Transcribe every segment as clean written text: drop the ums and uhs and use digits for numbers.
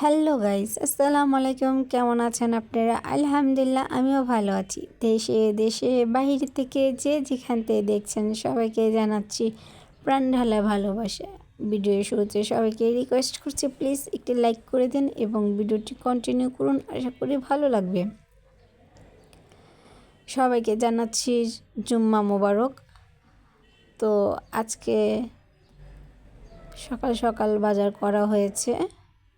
Hello guys, আসসালামু আলাইকুম। কেমন আছেন আপনারা? আলহামদুলিল্লাহ, আমিও ভালো আছি। দেশে বাইরে থেকে যে যেখান থেকে দেখছেন সবাইকে জানাচ্ছি প্রাণ ঢালা ভালোবাসা। ভিডিও শুরুতে সবাইকে রিকোয়েস্ট করছি, প্লিজ একটি লাইক করে দিন এবং ভিডিওটি কন্টিনিউ করুন। আশা করি ভালো লাগবে। সবাইকে জানাচ্ছি জুম্মা মোবারক। তো আজকে সকাল সকাল বাজার করা হয়েছে,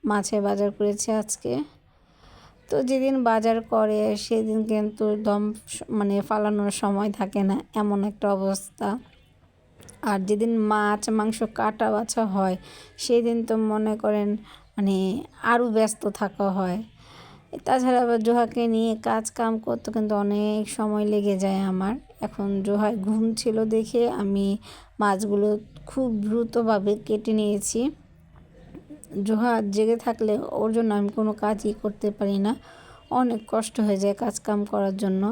মাছের বাজার করেছে আজকে। তো যেদিন বাজার করে সেদিন কিন্তু দম ফালানোর সময় থাকে না, এমন একটা অবস্থা। আর যেদিন মাছ মাংস কাটা বাছা হয় সেদিন তো মনে করেন আরও ব্যস্ত থাকা হয়। তাছাড়া আবার জোহাকে নিয়ে কাজ কাম করতে কিন্তু অনেক সময় লেগে যায় আমার। এখন জোহায় ঘুম ছিল দেখে আমি মাছগুলো খুব দ্রুতভাবে কেটে নিয়েছি। জোহা জেগে থাকলে ওর জন্য আমি কোনো কাজই করতে পারি না, অনেক কষ্ট হয়ে যায় কাজ কাম করার জন্য।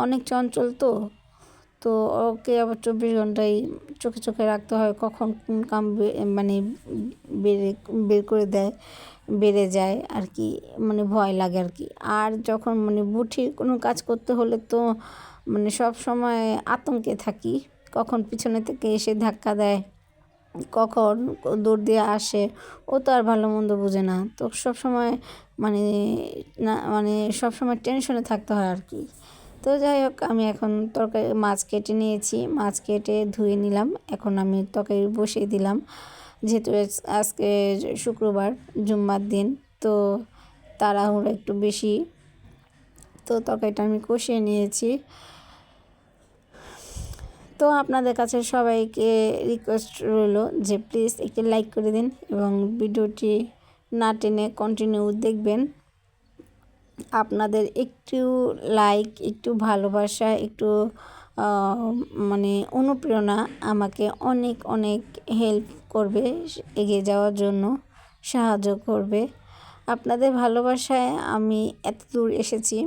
অনেক চঞ্চল তো তো ওকে আবার 24 ঘন্টাই চোখে চোখে রাখতে হয়, কখন কোন কাম বের করে দেয়, বেড়ে যায় আর কি, ভয় লাগে আর কি। আর যখন বুটির কোনো কাজ করতে হলে তো সব সময় আতঙ্কে থাকি, কখন পিছনে থেকে এসে ধাক্কা দেয়, কখন দৌড় দিয়ে আসে। ও তো আর ভালো মন্দ বোঝে না, তো সবসময় মানে না সবসময় টেনশনে থাকতে হয় আর কি। তো যাই হোক, আমি এখন তরকারি মাছ কেটে নিয়েছি, মাছ কেটে ধুয়ে নিলাম। এখন আমি তরকারি বসিয়ে দিলাম, যেহেতু আজকে শুক্রবার জুম্মার দিন, তো তাড়াহুড়ো একটু বেশি। তো তরকারিটা আমি কষিয়ে নিয়েছি। তো আপনাদের কাছে সবাইকে রিকোয়েস্ট রইল যে প্লিজ একটি লাইক করে দিন এবং ভিডিওটি না টেনে কন্টিনিউ দেখবেন। আপনাদের একটু লাইক, একটু ভালোবাসা, একটু অনুপ্রেরণা আমাকে অনেক অনেক হেল্প করবে, এগিয়ে যাওয়ার জন্য সাহায্য করবে। আপনাদের ভালোবাসায় আমি এত দূর এসেছি,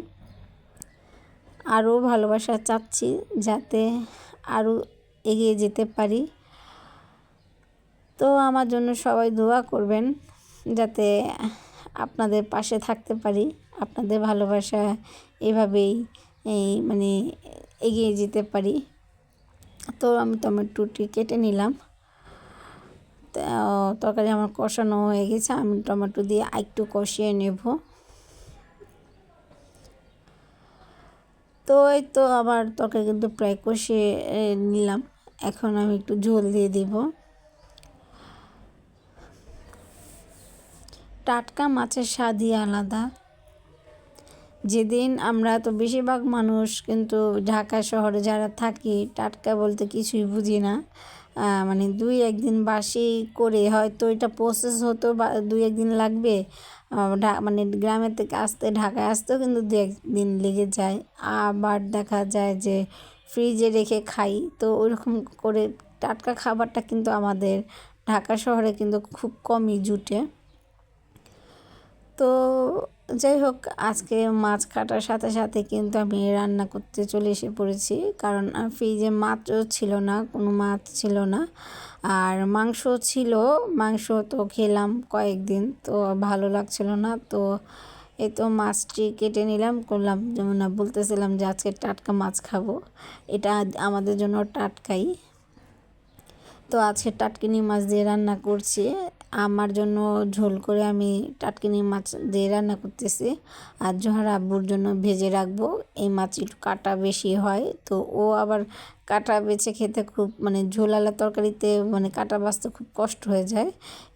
আরও ভালোবাসা চাচ্ছি যাতে আরও এগিয়ে যেতে পারি। তো আমার জন্য সবাই দোয়া করবেন যাতে আপনাদের পাশে থাকতে পারি, আপনাদের ভালোবাসা এভাবেই এগিয়ে যেতে পারি। তো আমি টমেটোটি কেটে নিলাম। তরকারি আমার কষানো হয়ে গেছে, আমি টমেটো দিয়ে একটু কষিয়ে নেব। তো এই তো আমার তরকারি কিন্তু প্রায় কষিয়ে নিলাম। এখন আমি একটু ঝোল দিয়ে দিব। টাটকা মাছের স্বাদই আলাদা। যেদিন আমরা তো বেশিরভাগ মানুষ কিন্তু ঢাকা শহরে যারা থাকি টাটকা বলতে কিছুই বুঝি না। 2-1 দিন বাসি করে হয়তো এটা প্রসেস হতো বা 2-1 দিন লাগবে। গ্রামের থেকে আসতে ঢাকায় আসতেও কিন্তু 2-1 দিন লেগে যায়। আবার দেখা যায় যে ফ্রিজে রেখে খাই, তো ওইরকম করে টাটকা খাবারটা কিন্তু আমাদের ঢাকা শহরে কিন্তু খুব কমই জুটে। তো যাই হোক, আজকে মাছ কাটার সাথে সাথে কিন্তু আমি রান্না করতে চলে এসে পড়েছি, কারণ ফ্রিজে মাছও ছিল না, কোনো মাছ ছিল না। আর মাংস ছিল, মাংস তো খেলাম কয়েকদিন, তো ভালো লাগছিল না। তো এই তো মাছটি কেটে নিলাম, করলাম যেমন বলতেছিলাম যে আজকে টাটকা মাছ খাবো, এটা আমাদের জন্য টাটকাই। তো আজকে টাটকিনি মাছ দিয়ে রান্না করছি। আমার জন্য ঝোল করে আমি টাটকিনি মাছ দিয়ে রান্না করতেছি, আর জোহর আব্বুর জন্য ভেজে রাখবো। এই মাছ একটু কাটা বেশি হয়, তো ও আবার কাটা বেছে খেতে খুব ঝোলালা তরকারিতে কাটা বাছতে খুব কষ্ট হয়ে যায়।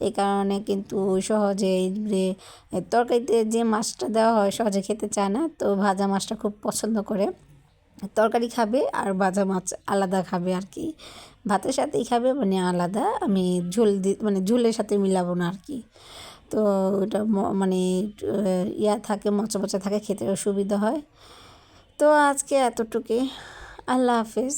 এই কারণে কিন্তু সহজে তরকারিতে যে মাছটা দেওয়া হয় সহজে খেতে চায় না, তো ভাজা মাছটা খুব পছন্দ করে। তরকারি খাবে আর ভাজা মাছ আলাদা খাবে আর কি, ভাতের সাথেই খাবে আলাদা। আমি ঝোল ঝোলের সাথে মিলাবো না আর কি। তো ওটা ইয়া থাকে, মচা মচা থাকে, খেতে সুবিধা হয়। তো আজকে এতটুকুই। আল্লাহ হাফেজ।